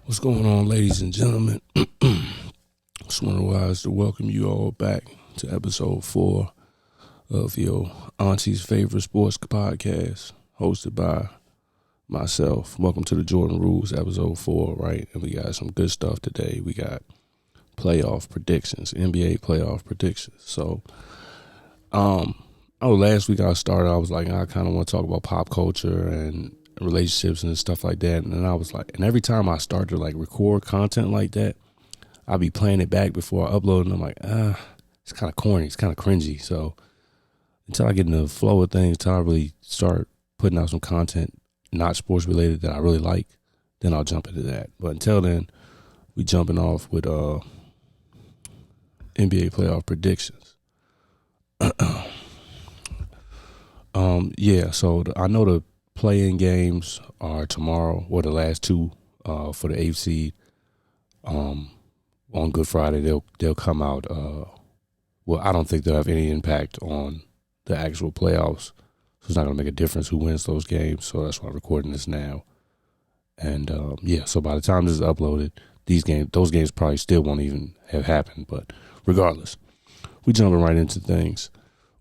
What's going on, ladies and gentlemen? Just wise to welcome you all back to episode 4 of your auntie's favorite sports podcast, hosted by myself. Welcome to the Jordan Rules, episode 4, right? And we got some good stuff today. We got playoff predictions, NBA playoff predictions. So, last week I was like, I kind of want to talk about pop culture and relationships and stuff like that. And I was like, and every time I start to like record content like that, I'll be playing it back before I upload, and I'm like, it's kind of corny, it's kind of cringy. So until I get in the flow of things, until I really start putting out some content not sports related that I really like, then I'll jump into that. But until then, we jumping off with NBA playoff predictions. So I know the play-in games are tomorrow, or the last two for the 8th seed. On Good Friday, they'll come out. I don't think they'll have any impact on the actual playoffs. So it's not going to make a difference who wins those games. So that's why I'm recording this now. And so by the time this is uploaded, those games probably still won't even have happened. But regardless, we jumping right into things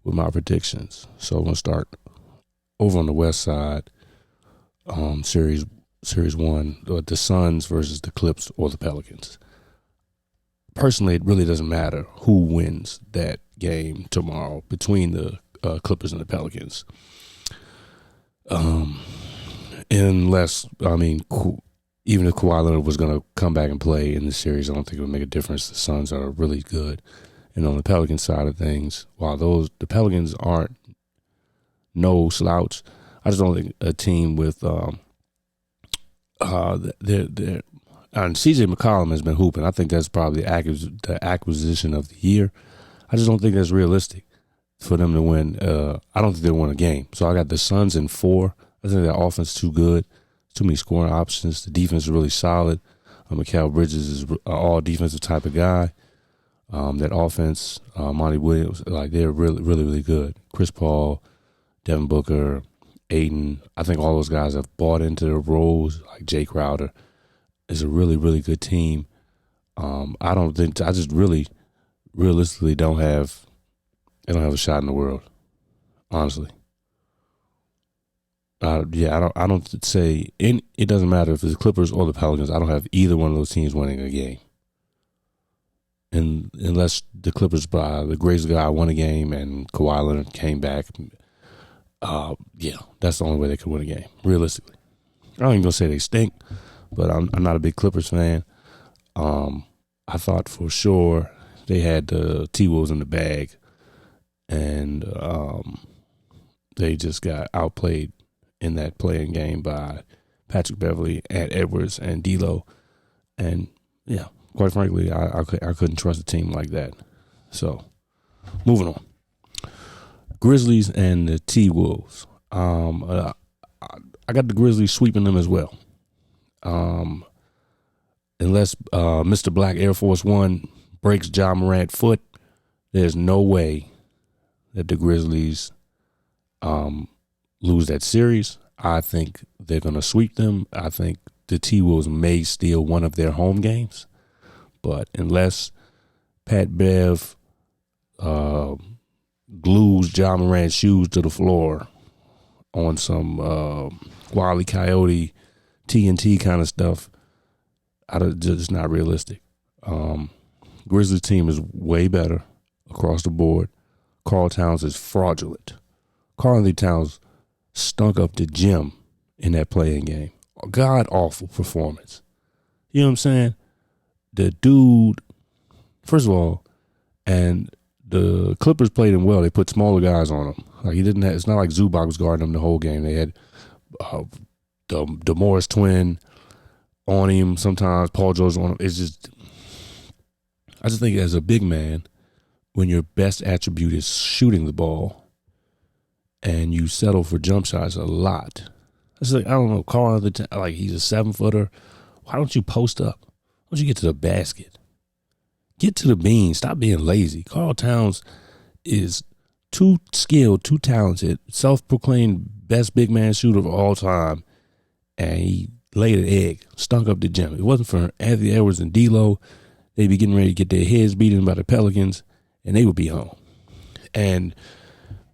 with my predictions. So I'm going to start over on the west side, series 1, the Suns versus the Clips or the Pelicans. Personally, it really doesn't matter who wins that game tomorrow between the Clippers and the Pelicans. Unless, even if Kawhi Leonard was going to come back and play in the series, I don't think it would make a difference. The Suns are really good. And on the Pelican side of things, while the Pelicans aren't no slouch, I just don't think a team with and CJ McCollum has been hooping. I think that's probably the acquisition of the year. I just don't think that's realistic for them to win. I don't think they'll win a game. So I got the Suns in 4. I think their offense is too good. Too many scoring options. The defense is really solid. Mikal Bridges is an all-defensive type of guy. That offense, Monty Williams, they're really, really, really good. Chris Paul, Devin Booker, Aiden, I think all those guys have bought into their roles. Like Jay Crowder is a really, really good team. I just really, realistically they don't have a shot in the world, honestly. I don't say it doesn't matter if it's the Clippers or the Pelicans. I don't have either one of those teams winning a game. And unless the Clippers, by the grace of God, won a game and Kawhi Leonard came back, that's the only way they could win a game, realistically. I don't even gonna say they stink, but I'm not a big Clippers fan. I thought for sure they had the T-Wolves in the bag, and they just got outplayed in that playing game by Patrick Beverly and Edwards and D'Lo, and quite frankly, I couldn't trust a team like that. So, moving on. Grizzlies and the T-Wolves. I got the Grizzlies sweeping them as well. Unless Mr. Black Air Force One breaks Ja Morant's foot, there's no way that the Grizzlies lose that series. I think they're going to sweep them. I think the T-Wolves may steal one of their home games. But unless Pat Bev glues Ja Morant's shoes to the floor on some Wile E. Coyote TNT kind of stuff, it's not realistic. Grizzlies team is way better across the board. Karl Towns is fraudulent. Karl Towns stunk up the gym in that playing game. God awful performance. You know what I'm saying? The dude, first of all, and the Clippers played him well. They put smaller guys on him. It's not like Zubac was guarding him the whole game. They had the Morris twin on him sometimes. Paul George on him. I just think as a big man, when your best attribute is shooting the ball and you settle for jump shots a lot. It's like, I don't know, Karl, he's a 7-footer. Why don't you post up? Why don't you get to the basket? Get to the bean. Stop being lazy. Karl Towns is too skilled, too talented, self-proclaimed best big man shooter of all time, and he laid an egg, stunk up the gym. If it wasn't for Anthony Edwards and D'Lo, they'd be getting ready to get their heads beaten by the Pelicans, and they would be home. And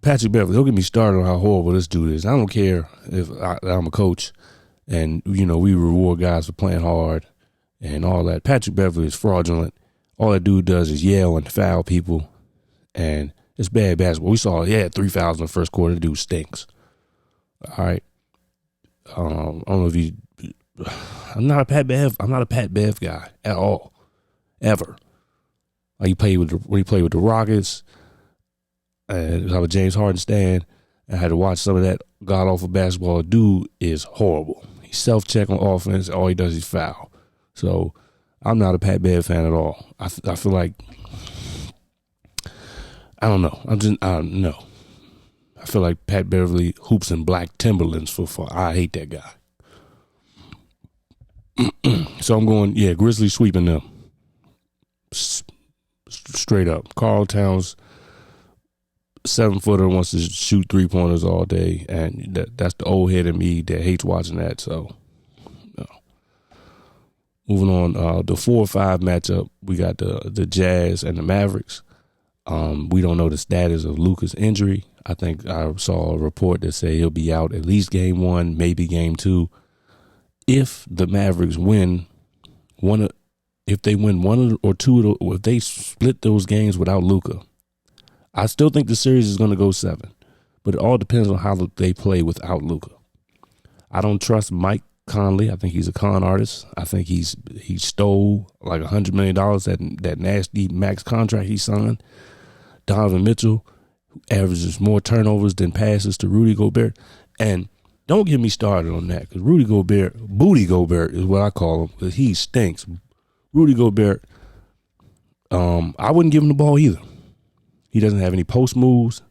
Patrick Beverley, don't get me started on how horrible this dude is. I don't care if I'm a coach and, we reward guys for playing hard and all that. Patrick Beverley is fraudulent. All that dude does is yell and foul people, and it's bad basketball. We saw he had 3 fouls in the first quarter. The dude stinks. All right. I don't know if you. I'm not a Pat Bev guy at all, ever. Like when he played with the Rockets, and I was James Harden stand. I had to watch some of that god awful basketball. Dude is horrible. He self-check on offense. All he does is foul. So I'm not a Pat Bev fan at all. I feel like, I don't know. I don't know. I feel like Pat Beverley hoops in black Timberlands for fun. I hate that guy. So I'm going, Grizzlies sweeping them. Straight up. Karl Towns, 7-footer, wants to shoot 3-pointers all day, and that's the old head in me that hates watching that. So, no. Moving on, the 4-5 matchup, we got the Jazz and the Mavericks. We don't know the status of Luka's injury. I think I saw a report that say he'll be out at least game 1, maybe game 2. If the Mavericks win if they win one or two, if they split those games without Luka, I still think the series is going to go 7. But it all depends on how they play without Luka. I don't trust Mike Conley. I think he's a con artist. I think he stole like $100 million that nasty max contract he signed. Donovan Mitchell averages more turnovers than passes to Rudy Gobert. And don't get me started on that, because Rudy Gobert, Booty Gobert is what I call him, because he stinks. Rudy Gobert, I wouldn't give him the ball either. He doesn't have any post moves.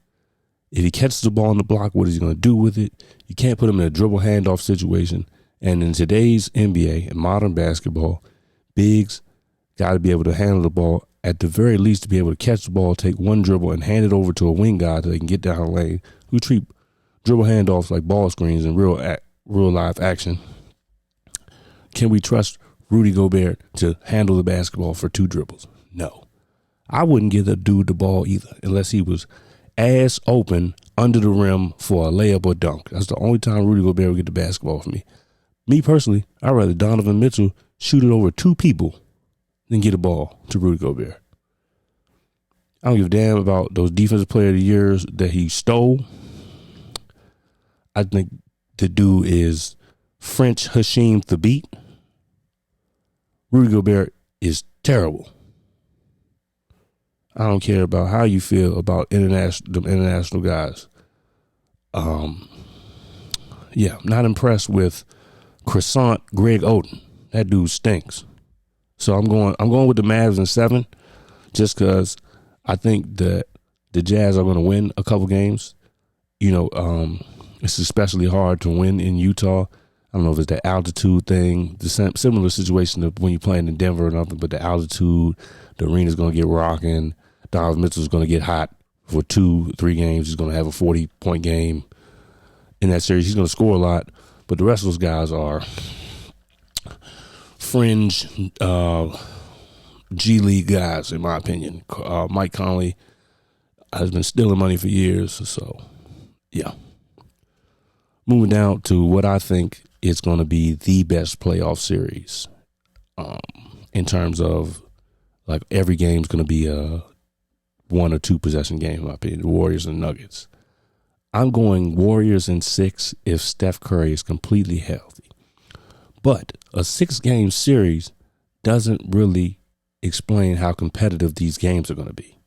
If he catches the ball on the block, what is he going to do with it? You can't put him in a dribble handoff situation. And in today's NBA and modern basketball, bigs got to be able to handle the ball, at the very least to be able to catch the ball, take one dribble, and hand it over to a wing guy so they can get down the lane, who treat dribble handoffs like ball screens in real life action. Can we trust Rudy Gobert to handle the basketball for 2 dribbles? No. I wouldn't give the dude the ball either, unless he was ass open under the rim for a layup or dunk. That's the only time Rudy Gobert would get the basketball for me. Me personally, I'd rather Donovan Mitchell shoot it over 2 people than get a ball to Rudy Gobert. I don't give a damn about those defensive player of the years that he stole. I think the dude is French Hasheem Thabeet. Rudy Gobert is terrible. I don't care about how you feel about international guys. Not impressed with Croissant Greg Oden. That dude stinks. So I'm going with the Mavs in 7, just because I think that the Jazz are going to win a couple games. It's especially hard to win in Utah. I don't know if it's the altitude thing, the similar situation to when you're playing in Denver or nothing, but the altitude, the arena's going to get rocking. Donovan Mitchell's going to get hot for 2-3 games. He's going to have a 40-point game in that series. He's going to score a lot, but the rest of those guys are fringe G League guys, in my opinion. Mike Conley has been stealing money for years, so yeah. Moving down to what I think is going to be the best playoff series, in terms of like every game's going to be a 1 or 2 possession game, in my opinion. The Warriors and Nuggets. I'm going Warriors in 6 if Steph Curry is completely healthy. But a 6-game series doesn't really explain how competitive these games are going to be.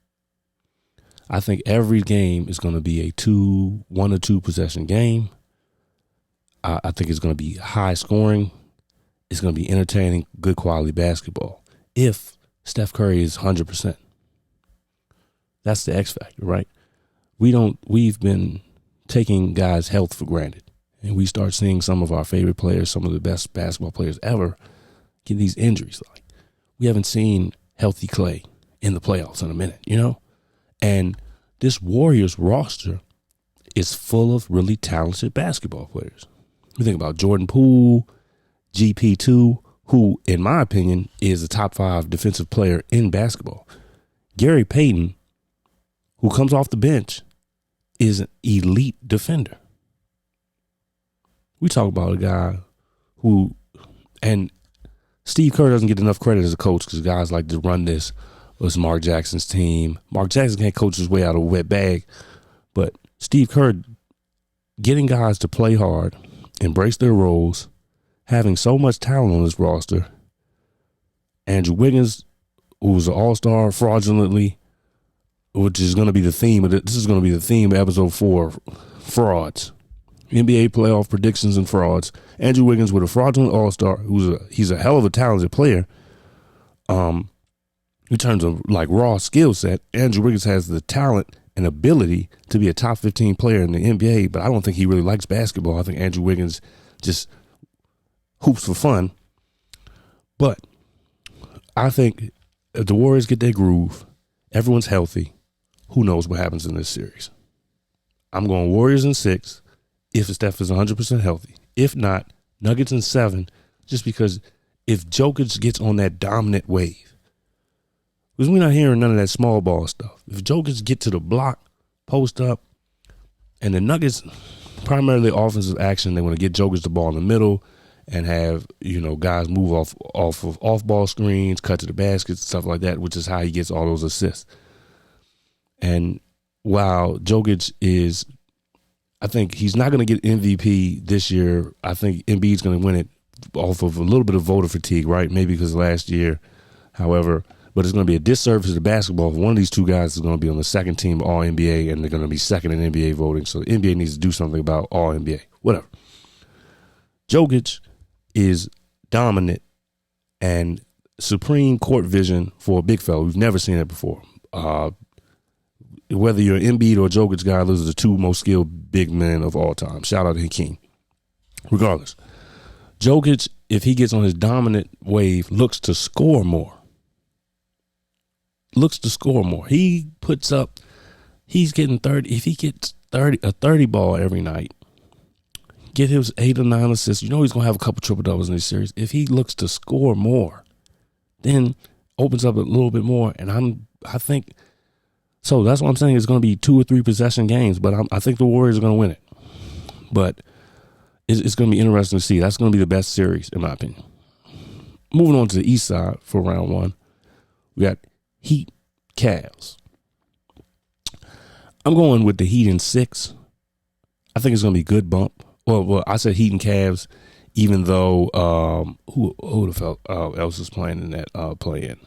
I think every game is going to be a 1 or 2 possession game. I think it's going to be high scoring. It's going to be entertaining, good quality basketball. If Steph Curry is 100%. That's the X factor, right? We've been taking guys' health for granted. And we start seeing some of our favorite players, some of the best basketball players ever, get these injuries. Like, we haven't seen healthy Clay. in the playoffs in a minute, you know? And this Warriors roster is full of really talented basketball players. You think about Jordan Poole, GP2, who, in my opinion, is a top 5 defensive player in basketball. Gary Payton, who comes off the bench, is an elite defender. We talk about a guy who, and Steve Kerr doesn't get enough credit as a coach because guys like to run this. Was Mark Jackson's team. Mark Jackson can't coach his way out of a wet bag, but Steve Kerr getting guys to play hard, embrace their roles, having so much talent on this roster. Andrew Wiggins, who was an all-star fraudulently, which is going to be the theme of this is going to be the theme of episode 4, frauds. NBA playoff predictions and frauds. Andrew Wiggins with a fraudulent all-star, he's a hell of a talented player. In terms of like raw skill set, Andrew Wiggins has the talent and ability to be a top 15 player in the NBA, but I don't think he really likes basketball. I think Andrew Wiggins just hoops for fun. But I think if the Warriors get their groove, everyone's healthy, who knows what happens in this series. I'm going Warriors in 6 if Steph is 100% healthy. If not, Nuggets in 7, just because if Jokic gets on that dominant wave, because we're not hearing none of that small ball stuff. If Jokic get to the block, post up, and the Nuggets, primarily offensive action, they want to get Jokic the ball in the middle and have, guys move off ball screens, cut to the basket, stuff like that, which is how he gets all those assists. And while Jokic is, I think he's not going to get MVP this year. I think Embiid's going to win it off of a little bit of voter fatigue, right? Maybe because last year, however. But it's going to be a disservice to basketball if one of these two guys is going to be on the second team All-NBA and they're going to be second in NBA voting. So the NBA needs to do something about All-NBA. Whatever. Jokic is dominant and supreme court vision for a big fella. We've never seen it before. Whether you're an Embiid or a Jokic guy, those are the two most skilled big men of all time. Shout out to Hakeem. Regardless, Jokic, if he gets on his dominant wave, looks to score more. He puts up, he's getting 30. If he gets a 30 ball every night, get his 8 or 9 assists, he's going to have a couple triple doubles in this series. If he looks to score more, then opens up a little bit more. And I think, so that's what I'm saying. It's going to be 2 or 3 possession games, but I think the Warriors are going to win it. But it's going to be interesting to see. That's going to be the best series, in my opinion. Moving on to the East side for round 1, we got Heat, Cavs. I'm going with the Heat in 6. I think it's going to be a good bump. Well, I said Heat and Cavs, even though who the fuck else is playing in that play-in?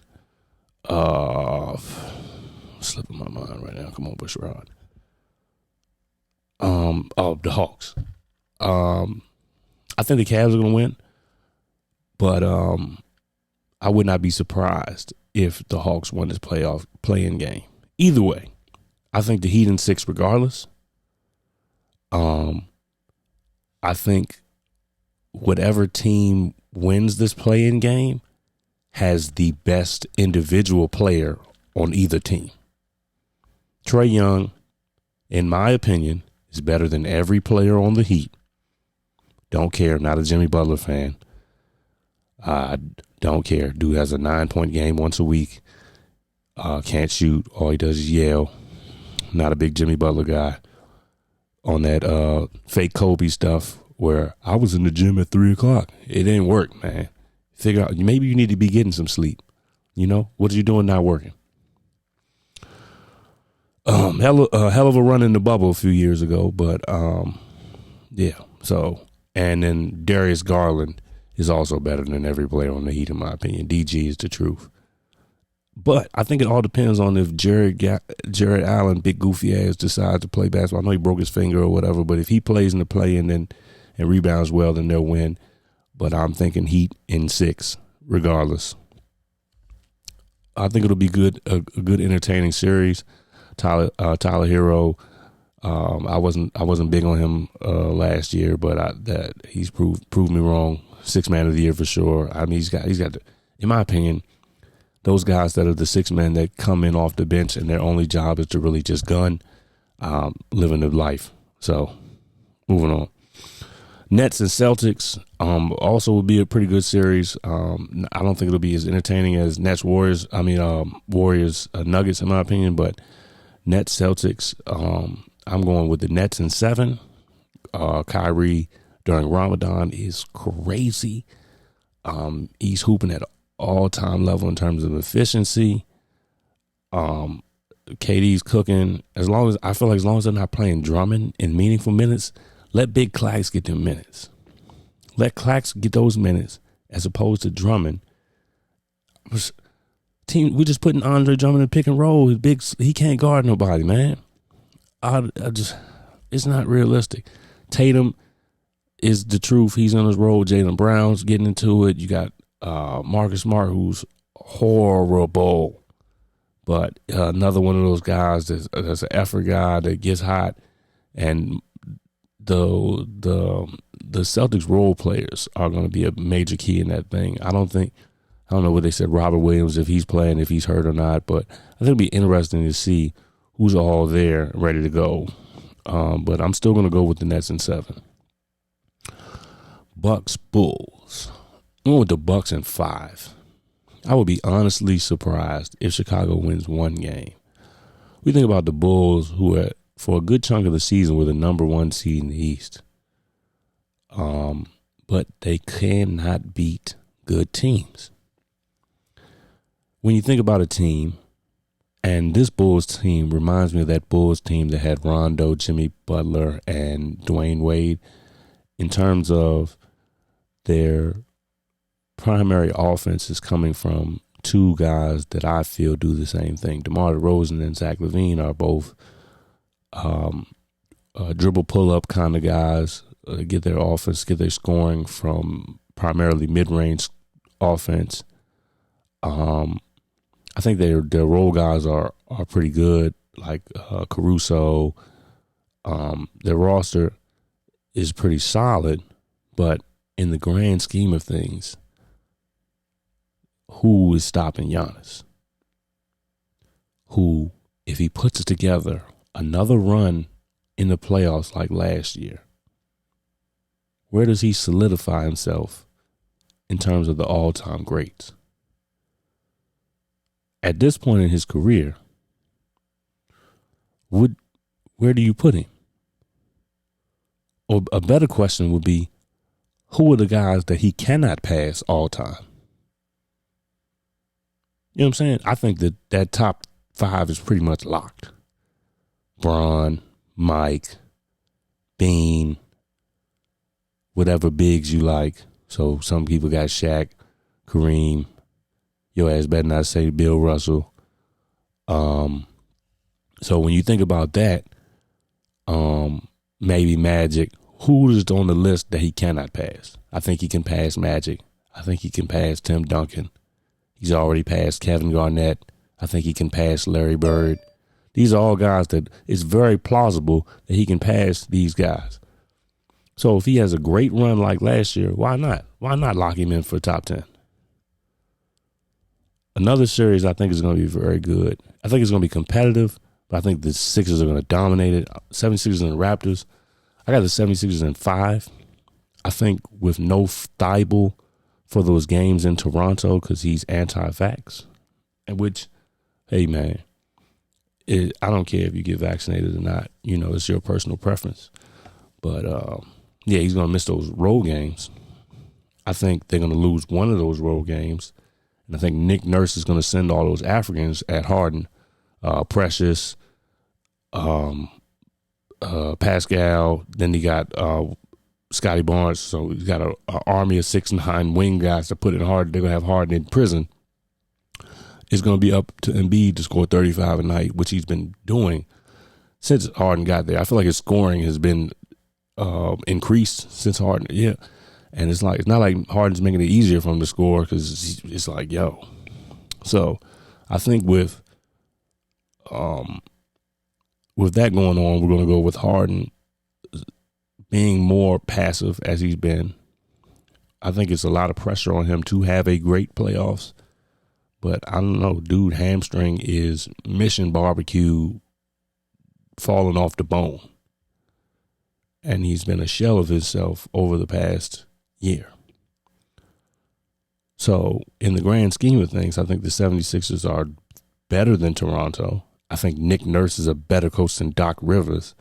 Slipping my mind right now. Come on, Bushrod. The Hawks. I think the Cavs are going to win, but I would not be surprised if the Hawks won this play-in game. Either way, I think the Heat in 6 regardless. I think whatever team wins this play-in game has the best individual player on either team. Trae Young, in my opinion, is better than every player on the Heat. Don't care. Not a Jimmy Butler fan. I don't care. Dude has a 9-point game once a week. Can't shoot. All he does is yell. Not a big Jimmy Butler guy. On that fake Kobe stuff where I was in the gym at 3 o'clock. It didn't work, man. Figure out, maybe you need to be getting some sleep. What are you doing not working? Hell of a run in the bubble a few years ago, but yeah. So, and then Darius Garland is also better than every player on the Heat, in my opinion. DG is the truth. But I think it all depends on if Jared Allen, big goofy ass, decides to play basketball. I know he broke his finger or whatever, but if he plays in the play-in and rebounds well, then they'll win. But I'm thinking Heat in 6, regardless. I think it'll be a good entertaining series. Tyler Hero, I wasn't big on him last year, but he's proved me wrong. 6th man of the year for sure. I mean, he's got in my opinion, those guys that are the six men that come in off the bench and their only job is to really just gun, living their life. So, moving on. Nets and Celtics also will be a pretty good series. I don't think it'll be as entertaining as Warriors Nuggets in my opinion, but Nets Celtics, I'm going with the Nets in 7. Kyrie during Ramadan is crazy. He's hooping at all-time level in terms of efficiency. KD's cooking. As long as they're not playing Drummond in meaningful minutes, let Big Clax get them minutes. Let Clax get those minutes as opposed to Drummond. We're just putting Andre Drummond in pick and roll. He can't guard nobody, man. It's not realistic. Tatum is the truth. He's on his roll. Jaylen Brown's getting into it. You got Marcus Smart, who's horrible, but another one of those guys that's an effort guy that gets hot. And the Celtics role players are going to be a major key in that thing. I don't know what they said, Robert Williams, if he's playing, if he's hurt or not, but I think it'll be interesting to see who's all there ready to go. But I'm still going to go with the Nets in 7. Bucks Bulls. I'm going with the Bucks in 5. I would be honestly surprised if Chicago wins one game. We think about the Bulls, who for a good chunk of the season were the number 1 seed in the East. But they cannot beat good teams. When you think about a team, and this Bulls team reminds me of that Bulls team that had Rondo, Jimmy Butler, and Dwayne Wade, in terms of their primary offense is coming from 2 guys that I feel do the same thing. DeMar DeRozan and Zach LaVine are both dribble pull-up kind of guys, get their offense, get their scoring from primarily mid-range offense. I think their role guys are pretty good, like Caruso. Their roster is pretty solid, but in the grand scheme of things, who is stopping Giannis? Who, if he puts it together, another run in the playoffs like last year, where does he solidify himself in terms of the all-time greats? At this point in his career, where do you put him? Or a better question would be, who are the guys that he cannot pass all time? You know what I'm saying? I think that top 5 is pretty much locked. Bron, Mike, Bean, whatever bigs you like. So some people got Shaq, Kareem. Your ass better not say Bill Russell. So when you think about that, maybe Magic, who is on the list that he cannot pass? I think he can pass Magic. I think he can pass Tim Duncan. He's already passed Kevin Garnett. I think he can pass Larry Bird. These are all guys that it's very plausible that he can pass these guys. So if he has a great run like last year, why not? Why not lock him in for top 10? Another series I think is going to be very good. I think it's going to be competitive, but I think the Sixers are going to dominate it. 76ers and the Raptors. I got the 76ers in 5. I think with no Thibault for those games in Toronto because he's anti-vax, and which, hey, man, I don't care if you get vaccinated or not. You know, it's your personal preference. But, yeah, he's going to miss those road games. I think they're going to lose one of those road games. And I think Nick Nurse is going to send all those Africans at Harden, Precious, Pascal. Then he got Scotty Barnes. So he's got an army of 6'9" wing guys to put in Harden. They're going to have Harden in prison. It's going to be up to Embiid to score 35 a night, which he's been doing since Harden got there. I feel like his scoring has been increased since Harden. Yeah. And it's not like Harden's making it easier for him to score because it's like, yo. So I think with that going on, we're going to go with Harden being more passive as he's been. I think it's a lot of pressure on him to have a great playoffs. But I don't know, dude, hamstring is mission barbecue falling off the bone. And he's been a shell of himself over the past year. So in the grand scheme of things, I think the 76ers are better than Toronto. I think Nick Nurse is a better coach than Doc Rivers.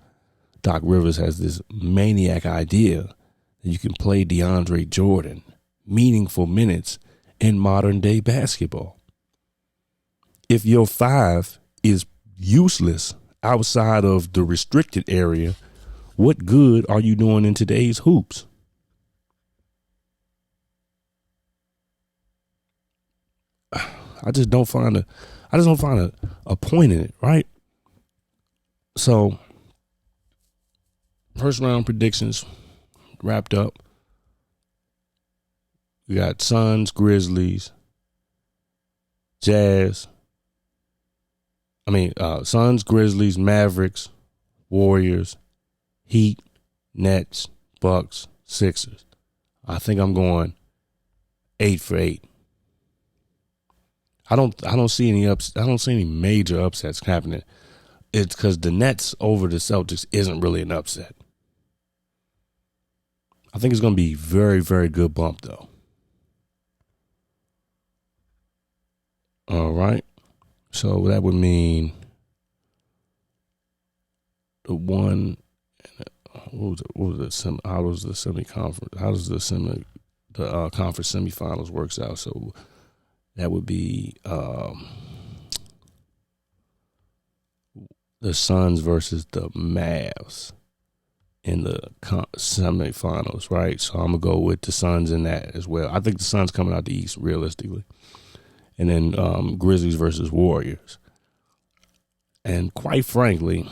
Doc Rivers has this maniac idea that you can play DeAndre Jordan meaningful minutes in modern day basketball. If your 5 is useless outside of the restricted area, what good are you doing in today's hoops? I just don't find a point in it, right? So, first round predictions wrapped up. We got Suns, Grizzlies, Suns, Grizzlies, Mavericks, Warriors, Heat, Nets, Bucks, Sixers. I think I'm going 8 for 8. I don't see any major upsets happening. It's because the Nets over the Celtics isn't really an upset. I think it's going to be very, very good bump though. All right. So that would mean the one. What was it? How does the semi-conference? How does the conference semifinals works out? So that would be the Suns versus the Mavs in the semifinals, right? So I'm gonna go with the Suns in that as well. I think the Suns coming out the East realistically, and then Grizzlies versus Warriors. And quite frankly,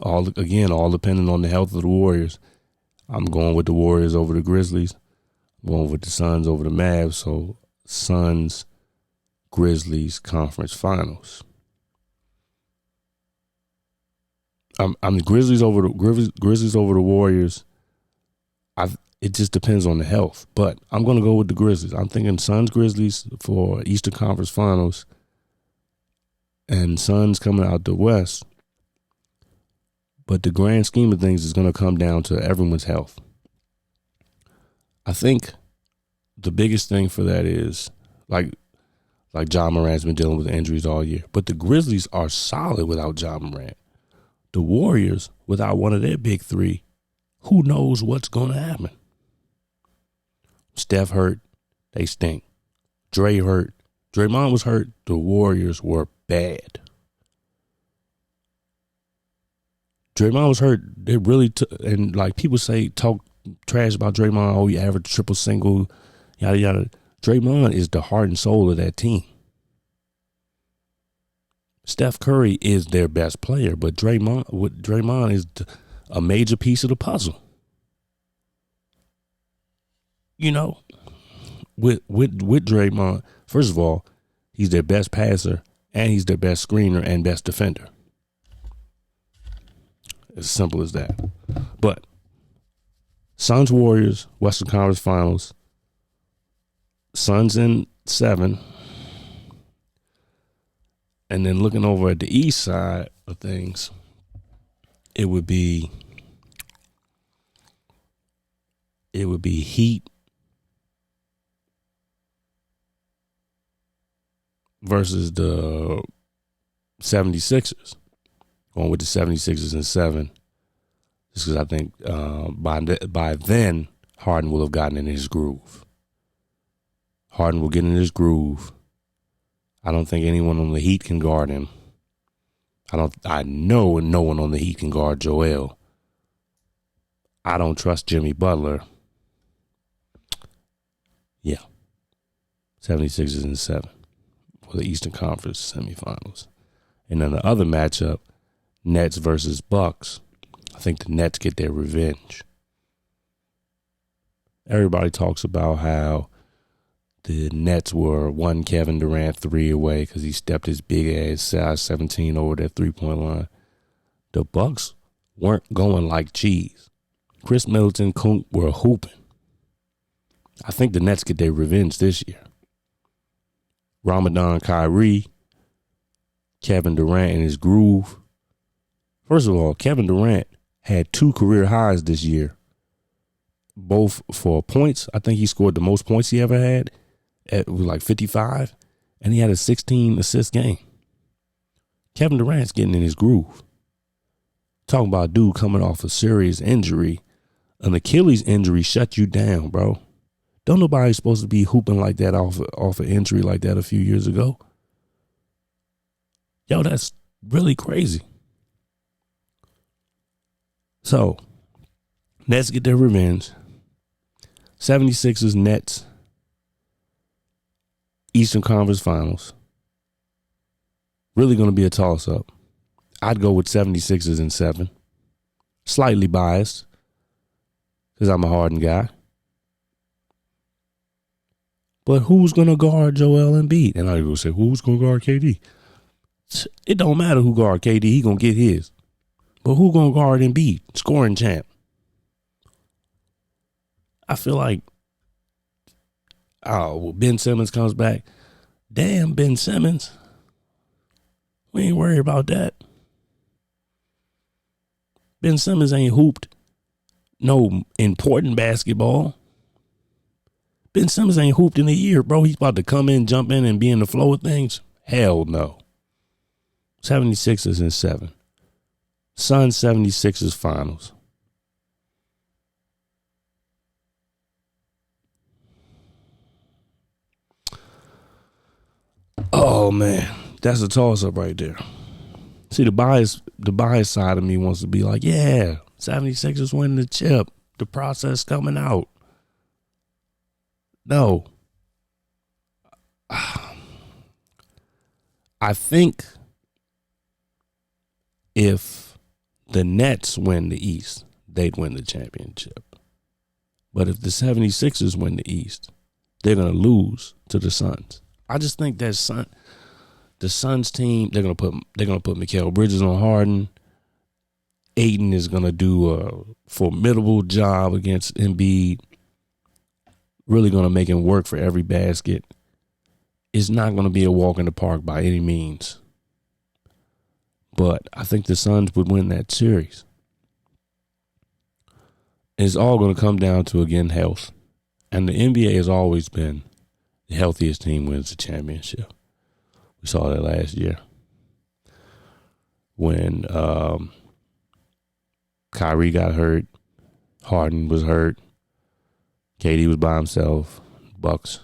all depending on the health of the Warriors, I'm going with the Warriors over the Grizzlies. I'm going with the Suns over the Mavs. So Suns, Grizzlies conference finals. I'm the Grizzlies over the Warriors. It just depends on the health, but I'm going to go with the Grizzlies. I'm thinking Suns, Grizzlies for Eastern Conference Finals, and Suns coming out the West. But the grand scheme of things is going to come down to everyone's health. I think the biggest thing for that is like Ja Morant's been dealing with injuries all year, but the Grizzlies are solid without Ja Morant. The Warriors, without one of their big three, who knows what's going to happen? Steph hurt, they stink. Dre hurt. Draymond was hurt. The Warriors were bad. Draymond was hurt. They really and like people talk trash about Draymond. Oh, he averaged triple single, yada yada. Draymond is the heart and soul of that team. Steph Curry is their best player, but Draymond is a major piece of the puzzle. You know, with Draymond, first of all, he's their best passer and he's their best screener and best defender. As simple as that. But Suns, Warriors, Western Conference Finals. Suns in 7. And then looking over at the east side of things, it would be Heat versus the 76ers. Going with the 76ers in 7. Just because I think by then, Harden will have gotten in his groove. Harden will get in his groove. I don't think anyone on the Heat can guard him. I know no one on the Heat can guard Joel. I don't trust Jimmy Butler. Yeah. 76ers in 7 for the Eastern Conference semifinals. And then the other matchup, Nets versus Bucks. I think the Nets get their revenge. Everybody talks about how the Nets were one Kevin Durant 3 away because he stepped his big ass size 17 over that 3-point line. The Bucks weren't going like cheese. Chris Middleton, Kunt were hooping. I think the Nets get their revenge this year. Ramadan Kyrie, Kevin Durant in his groove. First of all, Kevin Durant had 2 career highs this year, both for points. I think he scored the most points he ever had. It was like 55, and he had a 16 assist game. Kevin Durant's getting in his groove. Talking about a dude coming off a serious injury. An Achilles injury shut you down, bro. Don't nobody supposed to be hooping like that off an injury like that a few years ago. Yo, that's really crazy. So, Nets get their revenge. 76ers, Nets, Eastern Conference Finals. Really going to be a toss-up. I'd go with 76ers in 7. Slightly biased because I'm a Harden guy. But who's going to guard Joel Embiid? And I go say, who's going to guard KD? It don't matter who guard KD. He going to get his. But who going to guard Embiid? Scoring champ. I feel like, Ben Simmons comes back. Damn, Ben Simmons. We ain't worried about that. Ben Simmons ain't hooped no important basketball. Ben Simmons ain't hooped in a year, bro. He's about to come in, jump in, and be in the flow of things. Hell no. 76ers in 7. Suns 76ers finals. Oh man, that's a toss-up right there. See, the bias side of me wants to be like, yeah, 76ers winning the chip. The process coming out. No. I think if the Nets win the East, they'd win the championship. But if the 76ers win the East, they're going to lose to the Suns. I just think that the Suns team, they're gonna put Mikal Bridges on Harden. Ayton is gonna do a formidable job against Embiid. Really gonna make him work for every basket. It's not gonna be a walk in the park by any means. But I think the Suns would win that series. It's all gonna come down to, again, health. And the NBA has always been the healthiest team wins the championship. We saw that last year when Kyrie got hurt, Harden was hurt, KD was by himself. Bucks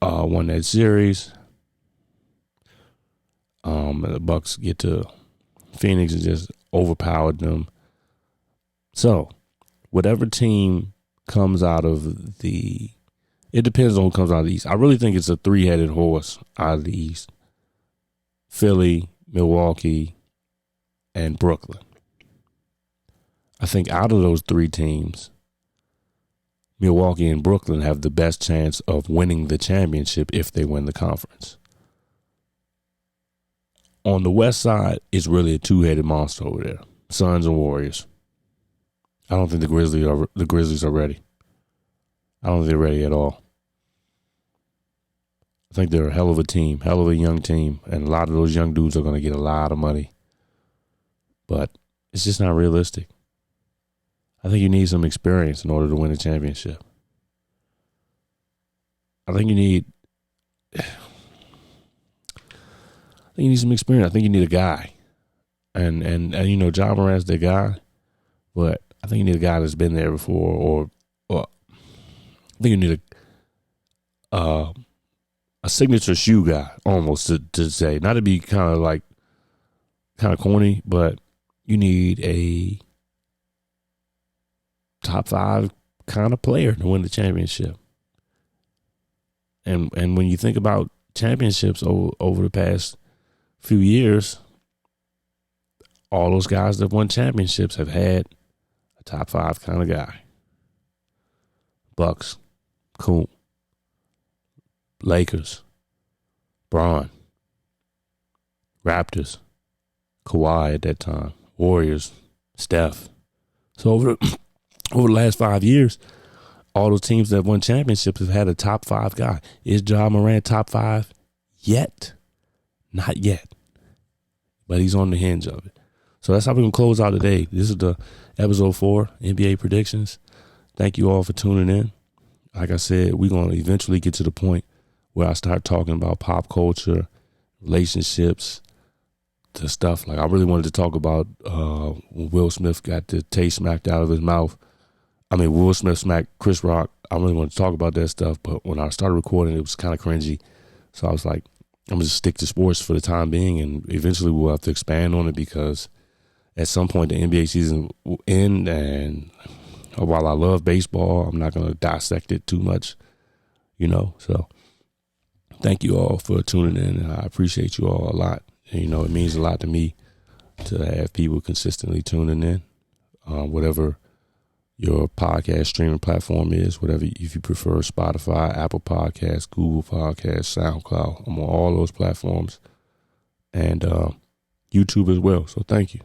won that series. The Bucks get to Phoenix and just overpowered them. So, whatever team comes out of the, it depends on who comes out of the East. I really think it's a 3-headed horse out of the East. Philly, Milwaukee, and Brooklyn. I think out of those 3 teams, Milwaukee and Brooklyn have the best chance of winning the championship if they win the conference. On the West side, it's really a 2-headed monster over there. Suns and Warriors. I don't think the Grizzlies are ready. I don't think they're ready at all. I think they're a hell of a team, hell of a young team, and a lot of those young dudes are going to get a lot of money. But it's just not realistic. I think you need some experience in order to win a championship. I think you need some experience. I think you need a guy. And you know, Ja Morant's the guy, but I think you need a guy that's been there before, or I think you need a signature shoe guy, almost to say, not to be kind of corny, but you need a top 5 kind of player to win the championship. And when you think about championships over the past few years, all those guys that won championships have had a top 5 kind of guy. Bucks, cool. Lakers, Bron, Raptors, Kawhi at that time, Warriors, Steph. So over the last 5 years, all those teams that won championships have had a top 5 guy. Is Ja Morant top 5 yet? Not yet. But he's on the hinge of it. So that's how we're going to close out today. This is the episode 4, NBA predictions. Thank you all for tuning in. Like I said, we're going to eventually get to the point where I start talking about pop culture, relationships, the stuff. Like I really wanted to talk about when Will Smith got the taste smacked out of his mouth. I mean, Will Smith smacked Chris Rock. I really wanted to talk about that stuff, but when I started recording, it was kind of cringy. So I was like, I'm going to just stick to sports for the time being, and eventually we'll have to expand on it because at some point the NBA season will end, and while I love baseball, I'm not going to dissect it too much, So thank you all for tuning in, and I appreciate you all a lot. And, it means a lot to me to have people consistently tuning in, whatever your podcast streaming platform is, whatever, if you prefer Spotify, Apple Podcasts, Google Podcasts, SoundCloud. I'm on all those platforms and YouTube as well. So thank you.